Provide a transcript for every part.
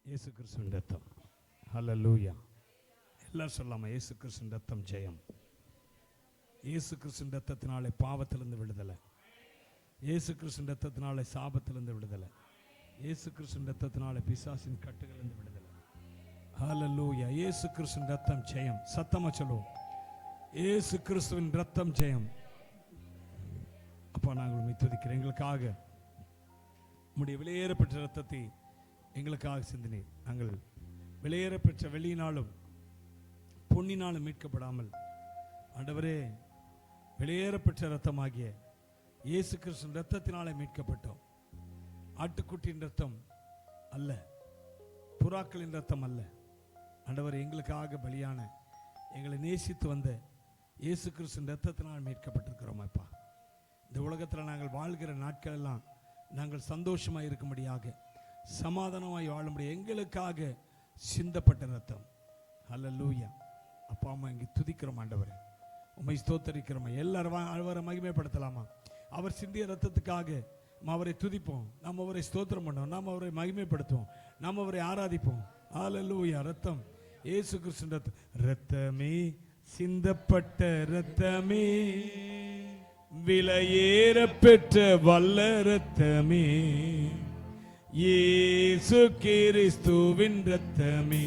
இயேசு கிறிஸ்துவின் ரத்தம். ஹல்லேலூயா. எல்லாரும் சொல்லாம, இயேசு கிறிஸ்துவின் ரத்தம் ஜெயம். இயேசு கிறிஸ்துவின் ரத்தத்தினாலே பாவத்திலிருந்து விடுதலை, இயேசு கிறிஸ்துவின் ரத்தத்தினாலே சாபத்திலிருந்து விடுதலை, இயேசு கிறிஸ்துவின் ரத்தத்தினாலே பிசாசின் கட்டுகளிலிருந்து விடுதலை. ஹல்லேலூயா. இயேசு கிறிஸ்துவின் ரத்தம் ஜெயம். சத்தமா சொல்லுவோம், இயேசு கிறிஸ்துவின் ரத்தம் ஜெயம். அப்பா, நாங்கள் உம்மை துதிக்கிறோம். எங்களுக்காக உம்முடைய விலையேறப்பெற்ற ரத்தத்தை எங்களுக்காக சிந்தினீர். நாங்கள் விலையேறப்பெற்ற வெள்ளியினாலும் பொன்னினாலும் மீட்கப்படாமல், ஆண்டவரே, விலையேறப்பெற்ற ரத்தமாகிய இயேசு கிறிஸ்துவின் ரத்தத்தினாலே மீட்கப்பட்டோம். ஆட்டுக்குட்டியின் ரத்தம் அல்ல, புறாக்களின் ரத்தம் அல்ல. ஆண்டவர், எங்களுக்காக பலியான, எங்களை நேசித்து வந்த இயேசு கிறிஸ்துவின் ரத்தத்தினால் மீட்கப்பட்டிருக்கிறோம். அப்பா, இந்த உலகத்தில் நாங்கள் வாழ்கிற நாட்கள் எல்லாம் நாங்கள் சந்தோஷமாக இருக்கும்படியாக, சமாதானமாய் வாழும்படியாக எங்களுக்காக சிந்தப்பட்ட ரத்தம். ஹல்லேலூயா. அப்பா அம்மா, இங்கே துதிக்கிறோம் ஆண்டவரே, உம்மை ஸ்தோத்தரிக்கிறோம். எல்லாரும் அவரை மகிமைப்படுத்தலாமா? அவர் சிந்திய ரத்தத்துக்காக அவரை துதிப்போம், நாம் அவரை ஸ்தோத்திரம் பண்ணுவோம், நாம் அவரை மகிமைப்படுத்துவோம், நாம் அவரை ஆராதிப்போம். ஹல்லேலூயா. ரத்தம், இயேசு கிறிஸ்துவின் ரத்தம். ரத்தமே, சிந்தப்பட்ட ரத்தமே, விலையேற பெற்ற வல்ல ரத்தமே, இயேசு கிறிஸ்துவின் ரத்தமே,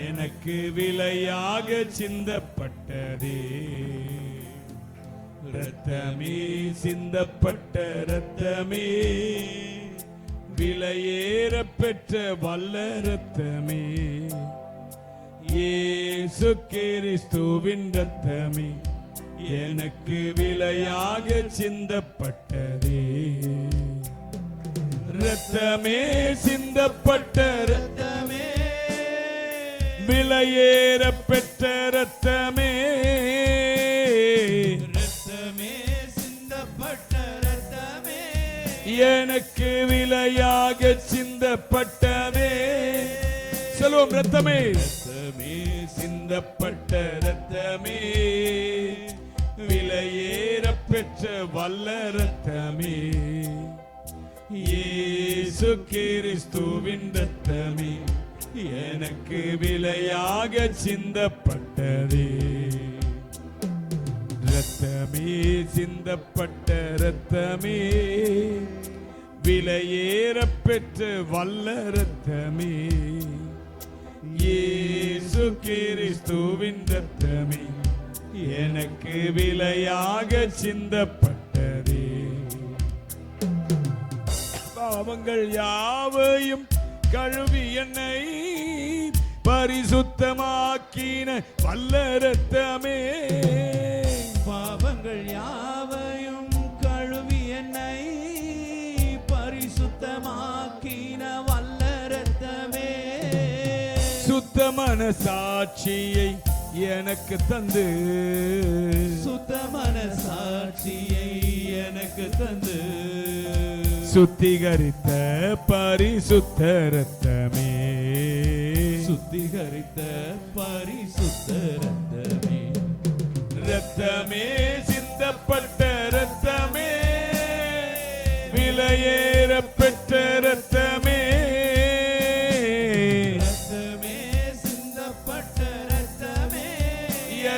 எனக்கு விலையாக சிந்தப்பட்டதே. ரத்தமே, சிந்தப்பட்ட ரத்தமே, விலையேற பெற்ற வல்ல ரத்தமே, இயேசு கிறிஸ்துவின் ரத்தமே, எனக்கு விலையாக சிந்தப்பட்டதே. ரத்தமே, சிந்தப்பட்ட ரத்தமே, விலையேற பெற்ற ரத்தமே, ரத்தமே, சிந்தப்பட்ட ரத்தமே, எனக்கு விலையாக சிந்தப்பட்டதே. சொல்லுவோம், ரத்தமே, ரத்தமே, சிந்தப்பட்ட ரத்தமே, விலையேற பெற்ற வல்ல ரத்தமே, இயேசு கிறிஸ்துவின் ரத்தமே, எனக்கு விலையாக சிந்தப்பட்டதே. ரத்தமே, சிந்தப்பட்ட ரத்தமே, விலையேற பெற்ற வல்ல ரத்தமே, இயேசு கிறிஸ்துவின் ரத்தமே, எனக்கு விலையாக சிந்தப்பட்டதே. பாவங்கள் யாவையும் கழுவி என்னை பரிசுத்தமாக்கின வல்ல ரத்தமே, பாவங்கள் யாவையும் கழுவி என்னை பரிசுத்தமாக்கின வல்ல ரத்தமே, சுத்த மனசாட்சியை எனக்கு தந்து, சுத்த மனசாட்சியை எனக்கு தந்து, சுத்திகரித்த பரிசுத்த ரத்தமே, சுத்திகரித்த பரிசுத்த ரத்தமே, ரத்தமே, சிந்தப்பட்ட ரத்தமே, விலையேற பெற்ற ரத்தமே, ரத்தமே, சிந்தப்பட்ட ரத்தமே,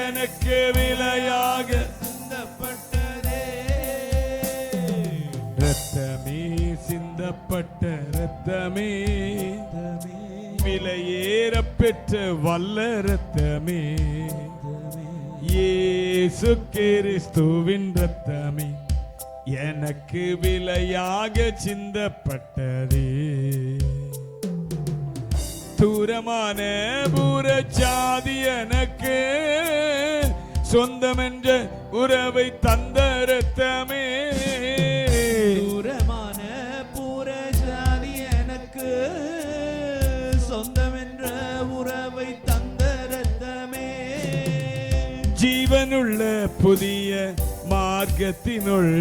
எனக்கு விலையாக சிந்தப்பட்டதே. ரத்தமே, சிந்தப்பட்ட ரத்தமே, விலையேற பெற்ற வல்ல ரத்தமே, இயேசு கிறிஸ்துவின் ரத்தமே, எனக்கு விலையாக சிந்தப்பட்டதே. தூரமான புறஜாதி எனக்கு சொந்தமென்ற உறவை தந்த ரத்தமே, தூரமான புறஜாதி எனக்கு சொந்தமென்ற உறவை தந்த ரத்தமே, ஜீவனுள்ள புதிய மார்க்கத்தினுள்,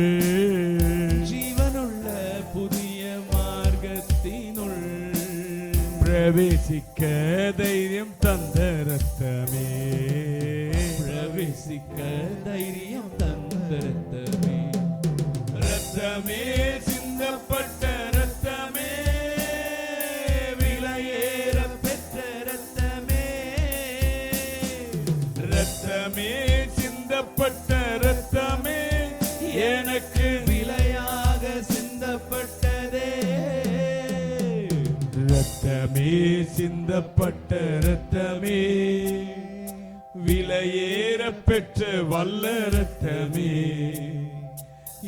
ஜீவனுள்ள புதிய மார்க்கத்தினுள் பிரவேசிக்க தைரியம் தந்த ரத்தமே, பிரவேசிக்க தைரியம் தந்த ரத்தமே, ரத்தமே, சிந்தப்பட்ட ரத்தமே, விலையே ரத்தமே சிந்தப்பட்ட ரத்தமே, விலையேற பெற்ற வல்ல ரத்தமே,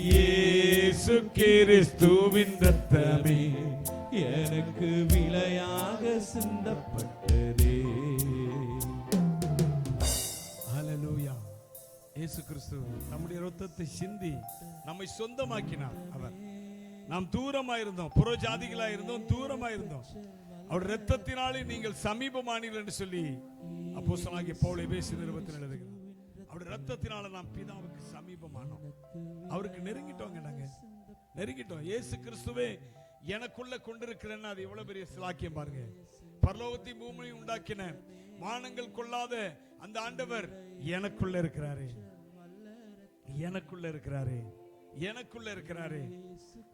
இயேசு கிறிஸ்துவின் ரத்தமே எனக்கு விலையாக சிந்தப்பட்டதே. ஹல்லேலூயா. இயேசு கிறிஸ்து நம்முடைய ரத்தத்தை சிந்தி நம்மை சொந்தமாக்கினார். அவர் நாம் தூரமாயிருந்தோம், புற ஜாதிகளாயிருந்தோம், தூரமாயிருந்தோம். அவர் ரத்தத்தினாலே நீங்கள் சமீபமானீர்கள் என்று சொல்லி அப்போஸ்தலனாகிய பவுல் எபேசியர் நிருபத்தில் எழுதுகிறார். அவருடைய ரத்தத்தினால நாம் பிதாவுக்கு சமீபமானோம், அவருக்கு நெருங்கிட்டோங்க. நாங்க நெருங்கிட்டோம். இயேசு கிறிஸ்துவே எனக்குள்ள கொண்டிருக்கிறேன்னா அது எவ்வளவு பெரிய சிலாக்கியம் பாருங்க. பரலோகத்தையும் பூமியையும் உண்டாக்கின வானங்கள் கொள்ளாத அந்த ஆண்டவர் எனக்குள்ள இருக்கிறாரு, எனக்குள்ள இருக்கிறாரு, எனக்குள்ள இருக்கிறாரு.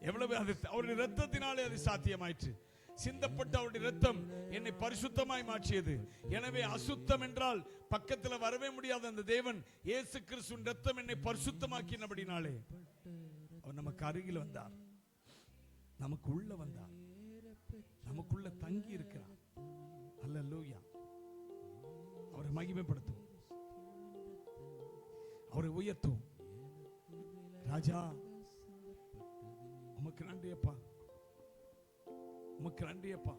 எவ்வளவு அது அவருடைய ரத்தத்தினாலே அது சாத்தியமாயிற்று. சிந்தப்பட்ட அவருடைய ரத்தம் என்னை பரிசுத்தமாய் மாற்றியது. எனவே அசுத்தம் என்றால் பக்கத்தில் வரவே முடியாத அந்த தேவன் இயேசு கிறிஸ்துவின் ரத்தம் என்னை பரிசுத்தமாக்கினபடினாலே அவர் நமக்கு அருகில் வந்தார், நமக்கு உள்ள வந்தார், நமக்குள்ள தங்கி இருக்கிறார். அல்லேலூயா. அவரை மகிமைப்படுத்தும், அவரை உயர்த்தும். ராஜா உமக்கு நன்றி அப்பா, உமக்கு நன்றி அப்பா.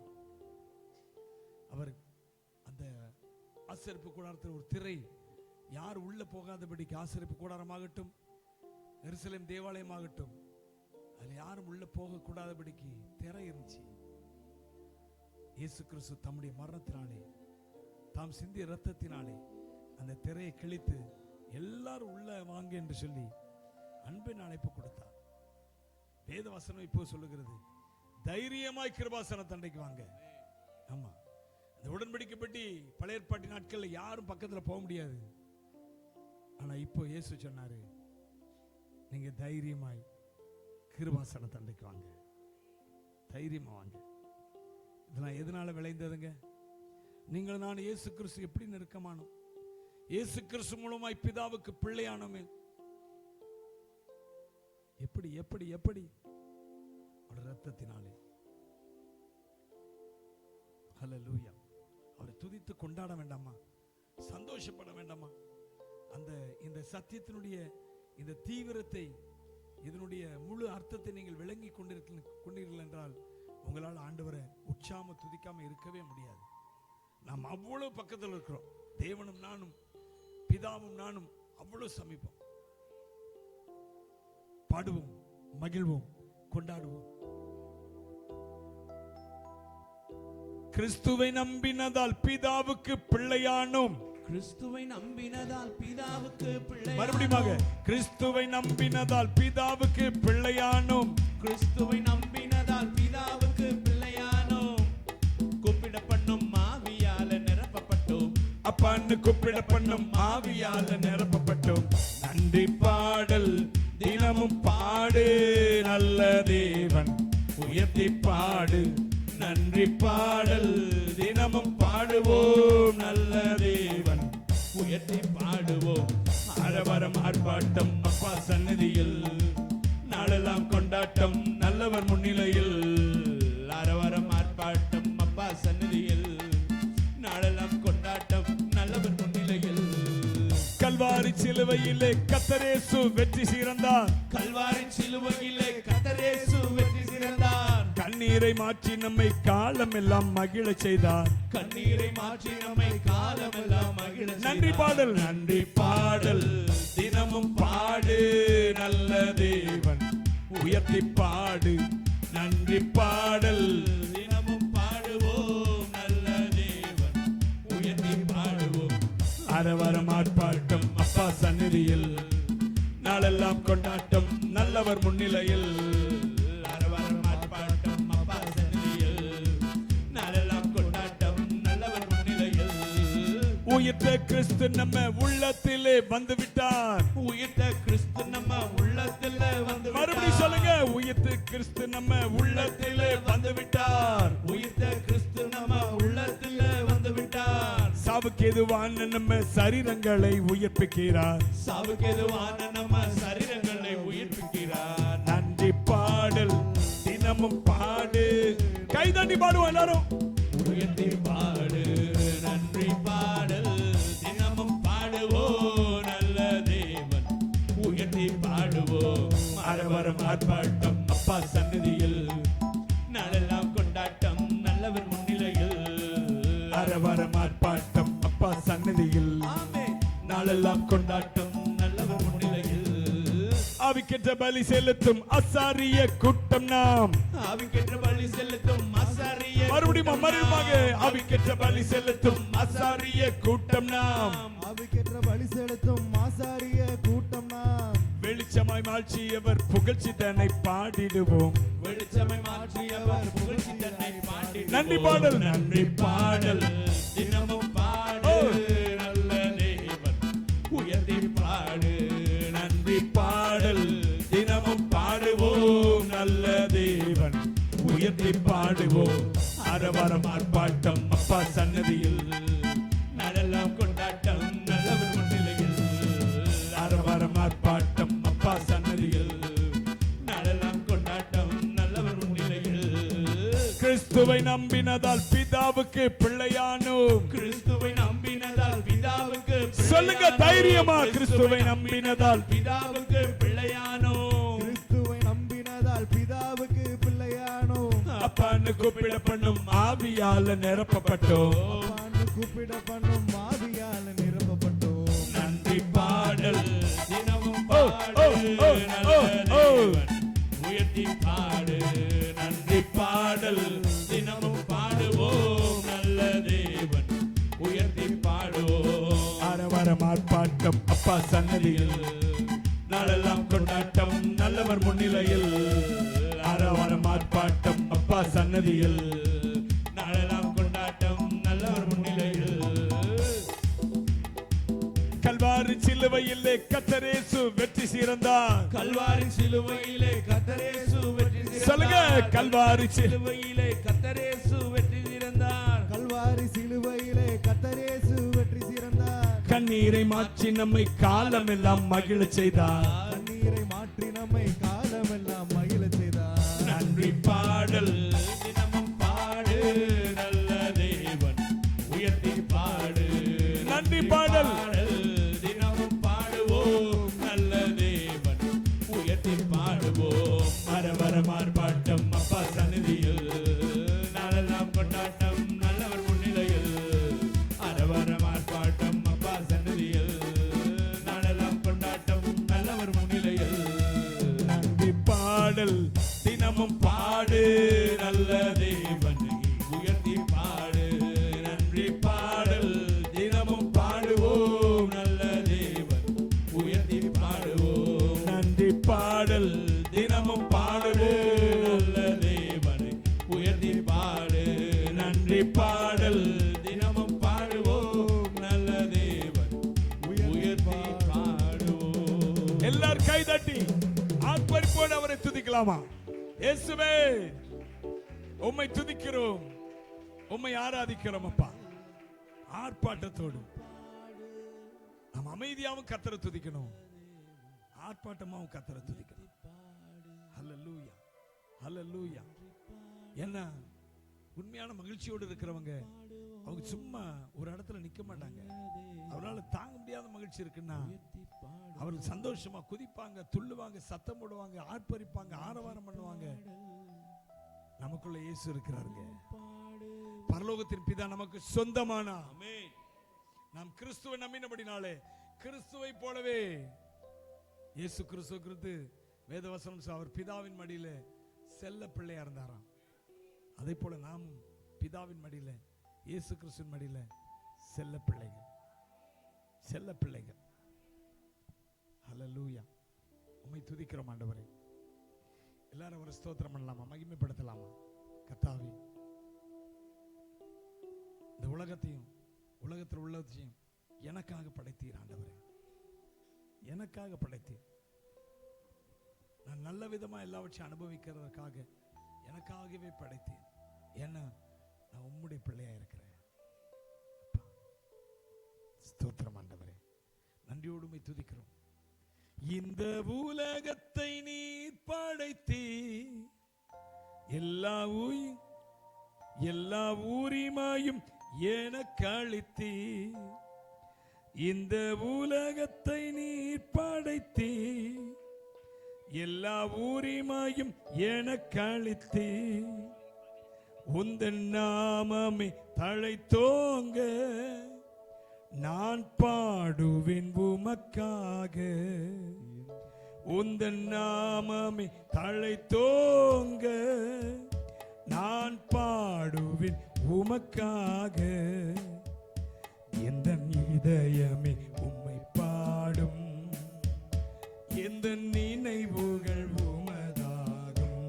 அவர் அந்த ஆசரிப்பு கூடாரத்தில் ஒரு திரை, யார் உள்ள போகாதபடிக்கு, ஆசரிப்பு கூடாரமாகட்டும் எருசலேம் தேவாலயமாகட்டும், அதுல யாரும் உள்ள போக கூடாதபடிக்கு திரை இருந்துச்சு. இயேசு கிறிஸ்து தம்முடைய மரணத்தினாலே, தாம் சிந்திய ரத்தத்தினாலே அந்த திரையை கிழித்து எல்லாரும் உள்ள வாங்க என்று சொல்லி அன்பின் அழைப்பு கொடுத்தார். வேத வசனம் இப்போ சொல்லுகிறது, தைரியமாய் கிருபாசன தண்டைக்கு வாங்க. ஆமா, இந்த உடன்படிக்கை பெட்டி பழைய ஏற்பாட்டு நாட்கள்ல யாரும் பக்கத்துல போக முடியாது. ஆனா இப்போ இயேசு சொன்னாரு, நீங்க தைரியமாய் கிருபாசன தண்டைக்கு வாங்க, தைரியமா வாங்க. இதெல்லாம் எதனால விளைந்ததுங்க? நீங்கள் நான் இயேசு கிறிஸ்து எப்படி நெருக்கமானோம், இயேசு கிறிஸ்து மூலமாய் பிதாவுக்கு பிள்ளையானோமே. எப்படி எப்படி எப்படி? அவருடைய ரத்தத்தினாலே. ஹல்லேலூயா. அவரை துதித்து கொண்டாட வேண்டாமா? சந்தோஷப்பட வேண்டாமா? அந்த இந்த சத்தியத்தினுடைய இந்த தீவிரத்தை, இதனுடைய முழு அர்த்தத்தை நீங்கள் விளங்கி கொண்டீர்கள் என்றால் உங்களால் ஆண்டவரை உற்சாம துதிக்காம இருக்கவே முடியாது. நாம் அவ்வளவு பக்கத்தில் இருக்கிறோம். தேவனும் நானும், பிதாவும் நானும் அவ்வளவு சமீபம். பாடுவோம், மகிழ்வோம், கொண்டாடுவோம். கிறிஸ்துவை நம்பினதால் பிதாவுக்கு பிள்ளையானோம். கிறிஸ்துவை நம்பினதால் பிதாவுக்கு பிள்ளை. மறுபடியும் கிறிஸ்துவை நம்பினதால் பிதாவுக்கு பிள்ளையானோம். கிறிஸ்துவை நம்பினதால் பிதாவுக்கு பிள்ளையானோம். கூப்பிடப்படும் ஆவியால நிரப்பப்பட்டோம். அப்பான்னு கூப்பிடப்படும் ஆவியால நிரப்பப்பட்டோம். நன்றி பாடல் தினமும் பாடு, நல்ல தேவன் உயர்த்தி பாடு. நன்றி பாடல் தினமும் பாடுவோம், நல்ல தேவன் உயர்த்தி பாடுவோம். அரவரம் ஆர்ப்பாட்டம் அப்பா சந்நிதியில், நாளெல்லாம் கொண்டாட்டம் நல்லவர் முன்னிலையில். அரவரம் ஆர்ப்பாட்டம் அப்பா சந்நிதியில், நாளெல்லாம் கொண்டாட்டம் நல்லவர் முன்னிலையில். கல்வாரி சிலுவையிலே கர்த்தர் இயேசு வெற்றி சிறந்தார். கல்வாரி சிலுவையிலே கர்த்தர் இயேசு வெற்றி சிறந்தார். கண்ணீரை மாற்றி நம்மை காலமெல்லாம் மகிழ செய்தார். கண்ணீரை மாற்றி நம்மை காலமெல்லாம் மகிழ செய்தார். நன்றி பாடல், நன்றி பாடல் தினமும் பாடு, நல்ல தேவன் உயர்த்தி பாடு. நன்றி பாடல் தினமும் பாடுவோம், நல்ல தேவன் உயர்த்தி பாடுவோம். அரவரம் ஆர்ப்பாட்டம் அப்பா சந்நிதியில், நாளெல்லாம் கொண்டாட்டம் நல்லவர் முன்னிலையில். அரவரம் ஆர்ப்பாட்டம் அப்பா சந்நிதியில், நாளெல்லாம் கொண்டாட்டம் நல்லவர் முன்னிலையில். உயிர்த்த கிறிஸ்து நம்ம உள்ளத்திலே வந்து விட்டார். உயிர்த்த கிறிஸ்து நம்ம உள்ளத்திலே வந்து விட்டார். மறுபடியும் சொல்லுங்க, உயிர்த்த கிறிஸ்து நம்ம உள்ளத்திலே வந்து விட்டார். உயிர்த்த கிறிஸ்து நம்ம உள்ளத்திலே வந்து விட்டார். சாவுக்கு எதுவான நம்ம சரீரங்களை உயிர்ப்பிக்கிறார். சாவுக்கு எதுவான நம்ம சரீரங்களை உயிர்ப்பிக்கிறார். நன்றி பாடல் தினமும் பாடு. கைதட்டி நன்றி பாடுவோம் எல்லாரும். உயர்த்தி பாடு நன்றி பாடல் தினமும் பாடுவோம் நல்ல தேவன் உயர்த்தி பாடுவோம் அரவரம் ஆர்ப்பாட்டம் அப்பா சந்நிதியில் நாளெல்லாம் கொண்டாட்டம் நல்லவர் முன்னிலையில் அரவரம் ஆர்ப்பாட்டம் அப்பா சந்நிதியில் நாளெல்லாம் கொண்டாட்டம் நல்லவர் முன்னிலையில் ஆவிக்கேற்ற பலி செலுத்தும் அசாரிய கூட்டம் நாம். ஆவிக்கேற்ற பலி செலுத்தும் அசாரிய மறுபடியும் ஆவிக்கேற்ற பலி செலுத்தும் அசாரிய கூட்டம் நாம். ஆவிக்கேற்ற பலி செலுத்தும் ஆசாரிய கூட்டம் நாம். வெளிச்சமாய் மாற்றியவர் புகழ்ச்சி தன்னை பாடிடுவோம். வெளிச்சமாய் மாற்றியவர் புகழ்ச்சி தன்னை பாடிடுவோம். நன்றி பாடல் நன்றி பாடல் தினமும் பாடு நல்ல தேவன் உயர்த்தி பாடு நன்றி பாடல் தினமும் பாடுவோம் நல்ல தேவன் உயர்த்தி பாடுவோம். அரவரம் ஆர்ப்பாட்டம் அப்பா சன்னதியில் நாளெல்லாம் கொண்டாட்டம் நல்லவர் முன்னிலையில் அரவரம் ஆர்ப்பாட்டம் அப்பா சன்னதியில் நாளெல்லாம் கொண்டாட்டம் நல்லவர் முன்னிலையில் கிறிஸ்துவை நம்பினதால் பிதாவுக்கு பிள்ளையானோம். கிறிஸ்துவை நம்பினதால் பிதாவுக்கு சொல்லுங்க தைரியமா, கிறிஸ்துவை நம்பினதால் பிதாவுக்கு பிள்ளையானோம். கிறிஸ்துவை நம்பினதால் பிதாவுக்கு பிள்ளையானோம். அப்பான்னு கூப்பிடப்படும் ஆவியால நிரப்பப்பட்டோம். அப்பான்னு கூப்பிட பண்ணும் ஆவியால நிரப்பப்பட்டோம். நன்றி பாடல் தினமும் ஓ, பாடு ஓ, ஓ, நல்ல ஓ. தேவன் உயர்த்தி பாடு நன்றி பாடல் தினமும் பாடுவோம் நல்ல தேவன் உயர்த்தி பாடுவோம். அரவரம் ஆர்ப்பாட்டம் அப்பா சன்னதியில் நாளெல்லாம் கொண்டாட்டம் நல்லவர் முன்னிலையில் அரவரம் ஆர்ப்பாட்டம் அப்பா சன்னதியில் நாளெல்லாம் கொண்டாட்டம் நல்லவர் முன்னிலையில் கல்வாரி சிலுவையிலே கர்த்தரேசு வெற்றி சிறந்தார். கல்வாரி சிலுவையிலே கர்த்தரேசு வெற்றி சொல்லுங்க, சிறந்தார். கல்வாரி சிலுவையிலே கர்த்தரேசு வெற்றி சிறந்தார். கல்வாரி சிலுவையிலே கர்த்தரேசு வெற்றி சிறந்தார். கண்ணீரை மாற்றி நம்மை காலமெல்லாம் மகிழ செய்தார். கண்ணீரை மாற்றி நம்மை காலமெல்லாம் மகிழ செய்தார். நன்றி பாடல் தினமும் பாடு நல்ல தேவன் உயர்த்தி பாடு நன்றி பாடல் தினமும் பாடுவோம் நல்ல தேவன் உயர்த்தி பாடுவோம். அரவரம் ஆர்ப்பாட்டம் அப்பா சந்நிதியில் நாளெல்லாம் கொண்டாட்டம் நல்லவர் முன்னிலையில் அரவரம் ஆர்ப்பாட்டம் அப்பா சந்நிதியில் நாளெல்லாம் கொண்டாட்டம் நல்லவர் முன்னிலையில் நன்றி பாடல் தினமும் பாடு நல்ல தேவனை உயர்த்தி பாடு நன்றி பாடல் தினமும் பாடுவோம் நல்ல தேவன் உயர்த்தி பாடுவோம். நன்றி பாடல் தினமும் பாடுவோம் நல்ல தேவனை உயர்த்தி பாடு நன்றி பாடல் தினமும் பாடுவோம் நல்ல தேவன் உயர்த்தி பாடுவோம். எல்லாரும் கை தட்டி ஆர்ப்பரிப்போடு அவரை துதிக்கலாமா? இயேசுவே, உம்மை துதிக்கிறோம், உம்மை ஆராதிக்கிறோம் அப்பா. ஆர்ப்பாட்டத்தோடு நாம் அமைதியாவும் கர்த்தரை துதிக்கணும், ஆர்ப்பாட்டமாவும் கர்த்தரை துதிக்கணும். ஹல்லேலூயா, ஹல்லேலூயா. என்ன உண்மையான மகிழ்ச்சியோடு இருக்கிறவங்க அவங்க சும்மா ஒரு இடத்துல நிக்க மாட்டாங்க. அவரால் தாங்க முடியாத மகிழ்ச்சி இருக்குன்னா அவர்கள் சந்தோஷமா குதிப்பாங்க, துள்ளுவாங்க, சத்தம் போடுவாங்க, ஆர்ப்பரிப்பாங்க, ஆரவாரம் பண்ணுவாங்க. நமக்குள்ள இயேசு இருக்கிறாருங்க. பரலோகத்தின் பிதா நமக்கு சொந்தமானா நாம் கிறிஸ்துவை நம்பினபடினாலே கிறிஸ்துவை போலவே இயேசு கிறிஸ்துவ குறித்து வேதவசனம் அவர் பிதாவின் மடியில செல்ல பிள்ளையா இருந்தாராம். அதே போல நாமும் பிதாவின் மடியில இயேசு கிறிஸ்துவின் மடியில செல்ல பிள்ளைகள், செல்ல பிள்ளைகள். ஹல்லேலூயா. உம்மை துதிக்கிறோம் ஆண்டவரே. எல்லாரும் ஒரு ஸ்தோத்திரம் பண்ணலாமா, மகிமைப்படுத்தலாமா? கர்த்தாவே, இந்த உலகத்தையும் உலகத்தில் உள்ளதையும் எனக்காக படைத்தீர் ஆண்டவரே, எனக்காக படைத்தீர். நான் நல்ல விதமா எல்லாவற்றையும் அனுபவிக்கிறதுக்காக எனக்காகவே படைத்தீர். ஏன்னா நான் உம்முடைய பிள்ளையா இருக்கிறேன். ஸ்தோத்திரம் ஆண்டவரே, நன்றியோடு உம்மை துதிக்கிறோம். இந்த உலகத்தை நீர் படைத்தீர், எல்லா எல்லா உரிமையும் எனக்கு அளித்தீ, இந்த உலகத்தை நீர் படைத்தீ, எல்லா உரிமையும் எனக்கு அளித்தீ, உந்தன் நாமமே தழைத்தோங்க, நான் பாடுவேன் உமக்காக. உந்தன் நாமமே தழைத்தோங்க, நான் பாடுவேன் உமக்காக. எந்த இதயமே உம்மை பாடும், எந்த நினைவுகள் உமதாகும்.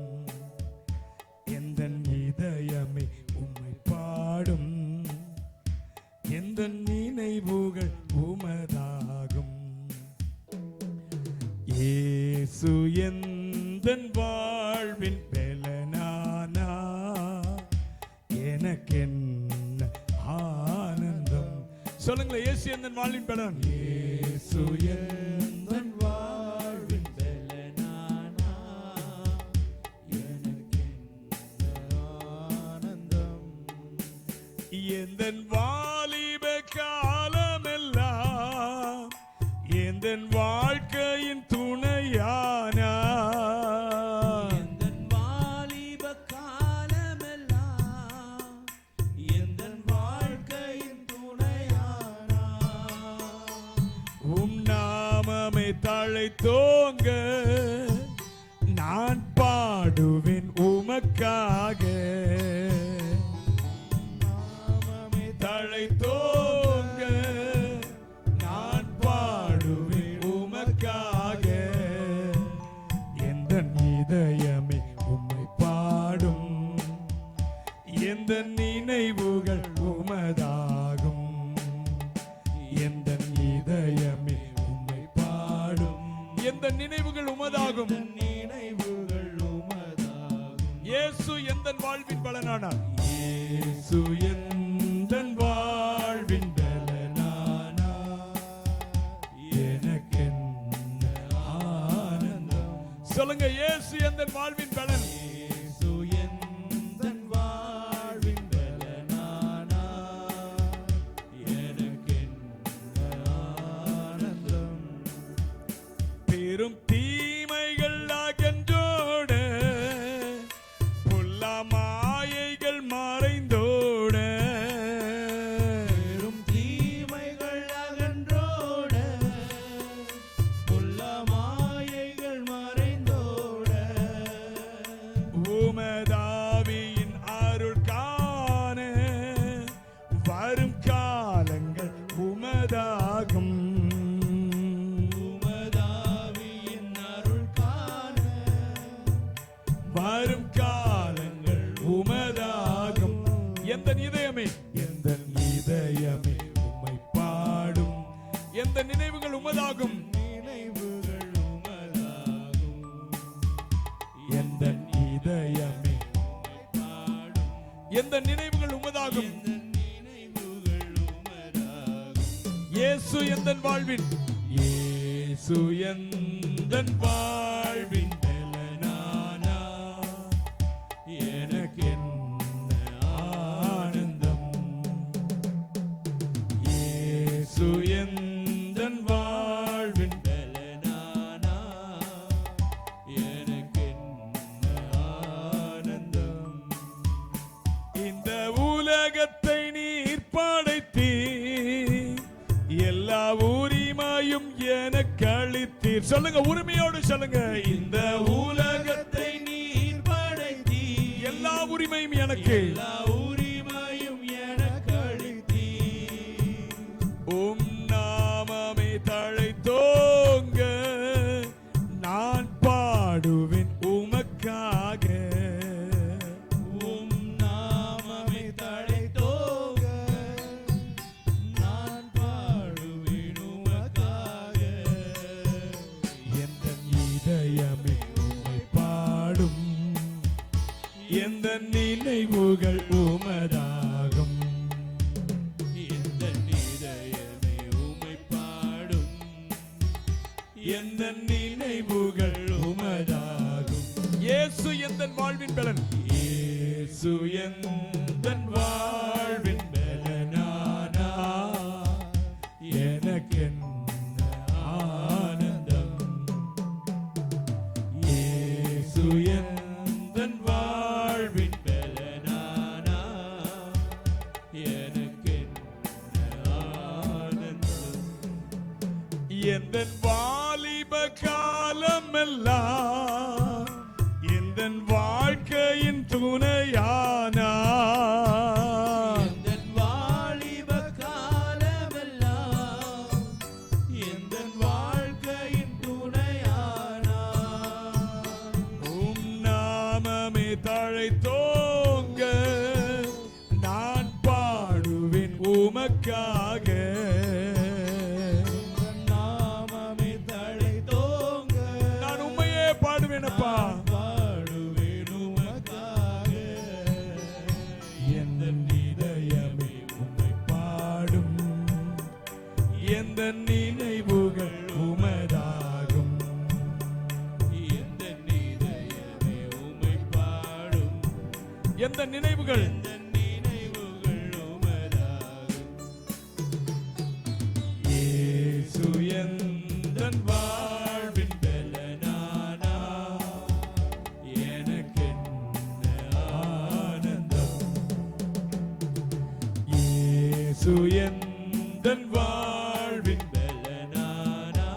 எந்த இதயமே உம்மை பாடும், எந்த நினைவுகள் உமதாகும். இயேசு எந்தன் வாழ்வின் பெலனானா, எனக்கென்ன ஆனந்தம். சொல்லுங்களேன், இயேசு எந்தன் வாழ்வின் பெலன். இயேசு எந்தன் வாழ்வின் பெலனானா, எனக்கென்ன ஆனந்தம். எந்தன் வாலிப காலமெல்லாம் எந்தன் வாழ்க்கையின் துணையானா, எந்தன் வாலிப காலமெல்லாம் எந்தன் வாழ்க்கையின் துணையானா, உம் நாமமே தழைத்தோங்க, நான் பாடுவேன் உமக்காக. நாமமே தழைத்தோங்க, நான் பாடுவேன் உமக்காக. எந்த இதயமே உம்மை பாடும், எந்த நினைவுகள் உமதாகும். எந்த இதயமே உம்மை பாடும், எந்த நினைவுகள் உமதாகும். நினைவுகள் உமதாகும். இயேசு எந்தன் வாழ்வின் பலனானார். இயேசு எந்தன் வாழ்வின் பலனானார், எனக்கென்ன ஆனந்தம். சொல்லுங்க, இயேசு எந்தன் வாழ்வின் பலன். இயேசு எந்தன் வாழ்வின் பலனானா, எனக்கென்ன ஆனந்தம். பெரும் தீமைகள் அகன்றோட, பொல்லா மாயைகள் மறைந்தோட, பெரும் தீமைகள் அகன்றோட, பொல்லா மாயைகள் மறைந்தோட, உமதாவியின் அருள் காண வரும் காலங்கள் உமதாகும். உமதாவியின் அருள் காண வரும் காலங்கள் உமதாகும். எந்த இதயமே, எந்த இதயமே உம்மை பாடும், எந்த நினைவுகள் உமதாகும். நினைவுகள் உமதாகும். எந்த இதயமே பாடும் எந்த நினைவுகள் உமதாகும். நினைவுகள் உமதாகும். இயேசு எந்தன் வாழ்வின், இயேசு எந்தன் வாழ்வின் பெலனானா, எனக்கென்ன ஆனந்தம். இயேசு எந்தன் வாழ்வின் பலனானா, எனக்கென்ன ஆனந்தம். இந்த உலகத்தை நீர் படைத்தீர், எல்லா உரிமையும் எனக்கு அளித்தீர். சொல்லுங்க, உரிமையோடு சொல்லுங்க. இந்த உலகத்தை நீர் படைத்தீர், எல்லா உரிமையும் எனக்கு. எல்லா உரிமையும் எனக்கு அளித்தீர். உம் நாமமே தழைத்தோங்க, நான் பாடுவேன் உமக்காக. உம் நாமமே தழைத்தோங்க, நான் பாடுவேன் உமக்காக. எந்த இதயமே உம்மை பாடும், எந்த நினைவுகள் உமதாகும். எந்த இதயமே உம்மை பாடும், எந்த நினைவுகள் உமதாகும். இயேசு எந்தன் வாழ்வின் பலன். இயேசு இயேசு எந்தன் வாழ்வின் பலனானா எனக்கென்ன ஆனந்தம். இயேசு எந்தன் வாழ்வின் பலனானா எனக்கென்ன ஆனந்தம். எந்தன் வாலிப காலமெல்லாம் எந்தன் வாழ்க்கையின் துணையானா. எந்தன் வாலிப காலமெல்லாம் எந்தன் வாழ்க்கையின் துணையானா. உம் நாமமே தழைத்தோங்க நான் பாடுவேன் உமக்காக. நாமமே தழைத்தோங்க நான் உம்மையே பாடுவேனப்பா. எந்த நினைவுகள் உமதாகும். எந்த நினைவே உமை பாடும். எந்த நினைவுகள் உமதாகும். இயேசு எந்தன் வாழ்வின் பலனானா எனக்கென்ன ஆனந்தம். இயேசு எந்தன் வாழ்வின் பலனானா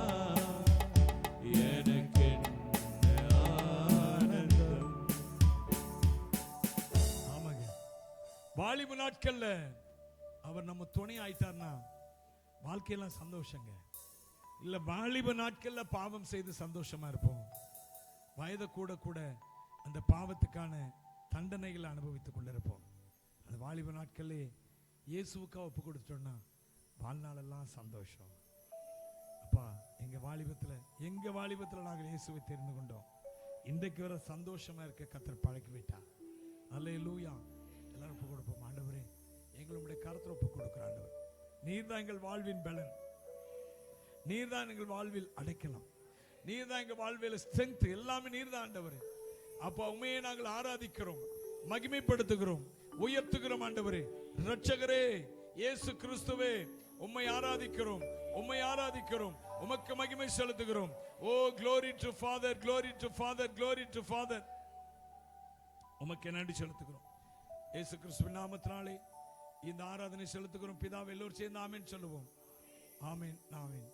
எனக்கென்ன ஆனந்தம். ஆமாங்க, வாலிப நாட்கள்ல அவர் நம்ம துணை ஆயிட்டார்னா வாழ்க்கையெல்லாம் சந்தோஷங்க. இல்ல வாலிப நாட்கள்ல பாவம் செய்து சந்தோஷமா இருப்போம். வயது கூட கூட அந்த பாவத்துக்கான தண்டனைகளை அனுபவித்துக் கொண்டிருப்போம். அந்த வாலிப நாட்களே இயேசுவுக்கா ஒப்பு கொடுத்துட்டோம்னா வாழ்நாளெல்லாம் சந்தோஷம். அப்பா, எங்க வாலிபத்துல நாங்கள் இயேசுவை தெரிந்து கொண்டோம். இன்றைக்கு வர சந்தோஷமா இருக்க கர்த்தர் பழக்கி விட்டார். அல்லேலூயா. எல்லாரும் ஒப்பு கொடுப்போம். ஆண்டவரே, எங்களுடைய கருத்தில் ஒப்பு கொடுக்கிற ஆண்டவர், நீர் தான் எங்கள் வாழ்வின் பலன், நீர் தான் எங்கள் வாழ்வில் அடைக்கலாம், நீர் தான் எங்கள் வாழ்வில் ஸ்ட்ரென்த், எல்லாமே நீர் தான் ஆண்டவரே. அப்பா, உண்மையை நாங்கள் ஆராதிக்கிறோம், மகிமைப்படுத்துகிறோம், உயர்த்துகிறோம். ஆண்டவரே, இரட்சகரே இயேசு கிறிஸ்துவே, உம்மை ஆராதிக்கிறோம், உம்மை ஆராதிக்கிறோம், உமக்கு மகிமை செலுத்துகிறோம். ஓ glory to Father, glory to Father, glory to Father. உமக்கு நன்றி செலுத்துகிறோம். இயேசு கிறிஸ்துவின் நாமத்தினாலே இந்த ஆராதனை செலுத்துகிறோம் பிதாவே. எல்லோரும் சேர்ந்து ஆமென் சொல்லுவோம். ஆமென், ஆமென்.